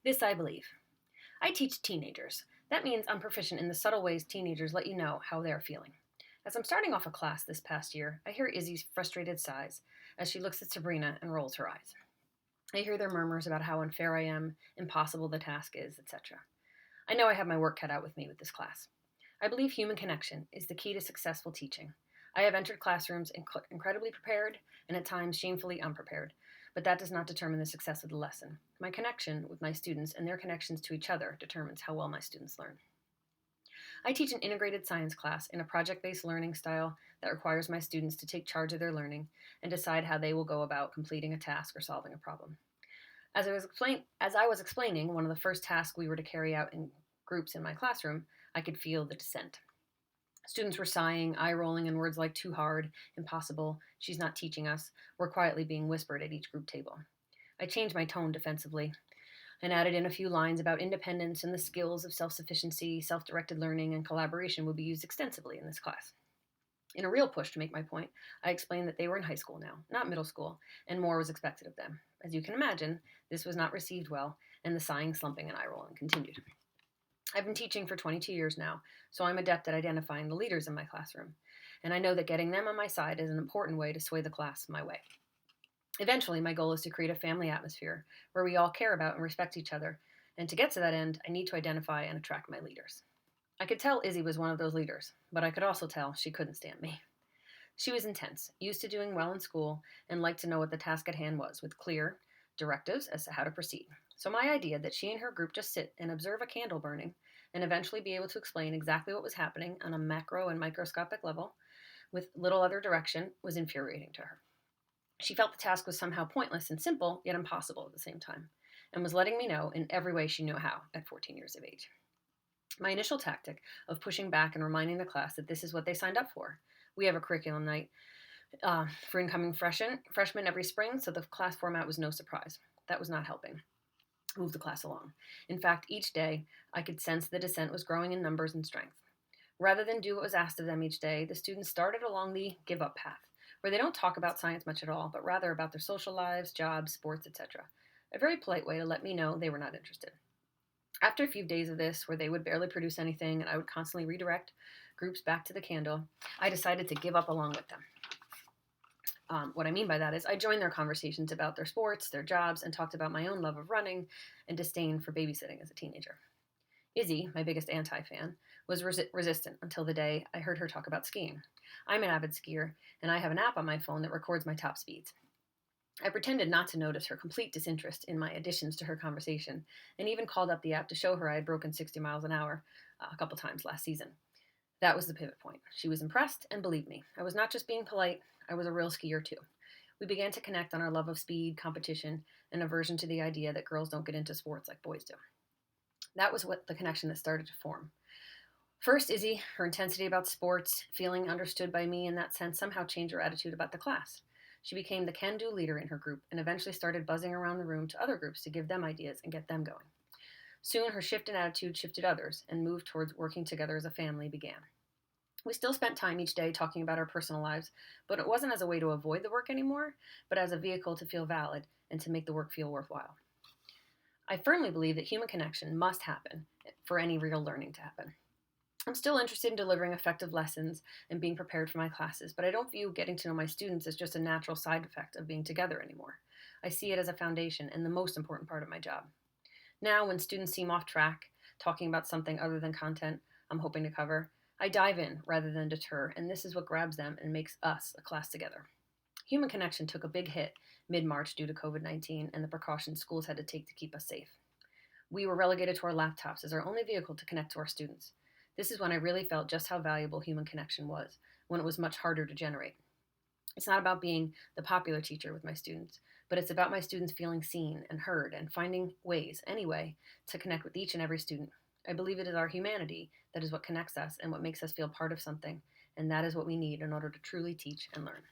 This I believe. I teach teenagers. That means I'm proficient in the subtle ways teenagers let you know how they are feeling. As I'm starting off a class this past year, I hear Izzy's frustrated sighs as she looks at Sabrina and rolls her eyes. I hear their murmurs about how unfair I am, impossible the task is, etc. I know I have my work cut out with me with this class. I believe human connection is the key to successful teaching. I have entered classrooms incredibly prepared and at times shamefully unprepared, but that does not determine the success of the lesson. My connection with my students and their connections to each other determines how well my students learn. I teach an integrated science class in a project-based learning style that requires my students to take charge of their learning and decide how they will go about completing a task or solving a problem. As I was explaining one of the first tasks we were to carry out in groups in my classroom, I could feel the dissent. Students were sighing, eye rolling, and words like too hard, impossible, she's not teaching us, were quietly being whispered at each group table. I changed my tone defensively and added in a few lines about independence and the skills of self sufficiency, self directed learning, and collaboration would be used extensively in this class. In a real push to make my point, I explained that they were in high school now, not middle school, and more was expected of them. As you can imagine, this was not received well, and the sighing, slumping, and eye rolling continued. I've been teaching for 22 years now, so I'm adept at identifying the leaders in my classroom, and I know that getting them on my side is an important way to sway the class my way. Eventually, my goal is to create a family atmosphere where we all care about and respect each other, and to get to that end, I need to identify and attract my leaders. I could tell Izzy was one of those leaders, but I could also tell she couldn't stand me. She was intense, used to doing well in school, and liked to know what the task at hand was, with clear directives as to how to proceed. So my idea that she and her group just sit and observe a candle burning and eventually be able to explain exactly what was happening on a macro and microscopic level with little other direction was infuriating to her. She felt the task was somehow pointless and simple, yet impossible at the same time, and was letting me know in every way she knew how at 14 years of age. My initial tactic of pushing back and reminding the class that this is what they signed up for. We have a curriculum night for incoming freshmen every spring, so the class format was no surprise. That was not helping move the class along. In fact, each day, I could sense the dissent was growing in numbers and strength. Rather than do what was asked of them each day, the students started along the give-up path, where they don't talk about science much at all, but rather about their social lives, jobs, sports, etc. A very polite way to let me know they were not interested. After a few days of this, where they would barely produce anything and I would constantly redirect groups back to the candle, I decided to give up along with them. What I mean by that is I joined their conversations about their sports, their jobs, and talked about my own love of running and disdain for babysitting as a teenager. Izzy, my biggest anti-fan, was resistant until the day I heard her talk about skiing. I'm an avid skier, and I have an app on my phone that records my top speeds. I pretended not to notice her complete disinterest in my additions to her conversation, and even called up the app to show her I had broken 60 miles an hour a couple times last season. That was the pivot point. She was impressed and believed me. I was not just being polite, I was a real skier too. We began to connect on our love of speed, competition, and aversion to the idea that girls don't get into sports like boys do. That was what the connection that started to form. First, Izzy, her intensity about sports, feeling understood by me in that sense, somehow changed her attitude about the class. She became the can-do leader in her group and eventually started buzzing around the room to other groups to give them ideas and get them going. Soon, her shift in attitude shifted others, and moved towards working together as a family began. We still spent time each day talking about our personal lives, but it wasn't as a way to avoid the work anymore, but as a vehicle to feel valid and to make the work feel worthwhile. I firmly believe that human connection must happen for any real learning to happen. I'm still interested in delivering effective lessons and being prepared for my classes, but I don't view getting to know my students as just a natural side effect of being together anymore. I see it as a foundation and the most important part of my job. Now, when students seem off track, talking about something other than content I'm hoping to cover, I dive in rather than deter, and this is what grabs them and makes us a class together. Human connection took a big hit mid-March due to COVID-19 and the precautions schools had to take to keep us safe. We were relegated to our laptops as our only vehicle to connect to our students. This is when I really felt just how valuable human connection was, when it was much harder to generate. It's not about being the popular teacher with my students, but it's about my students feeling seen and heard and finding ways, anyway, to connect with each and every student. I believe it is our humanity that is what connects us and what makes us feel part of something, and that is what we need in order to truly teach and learn.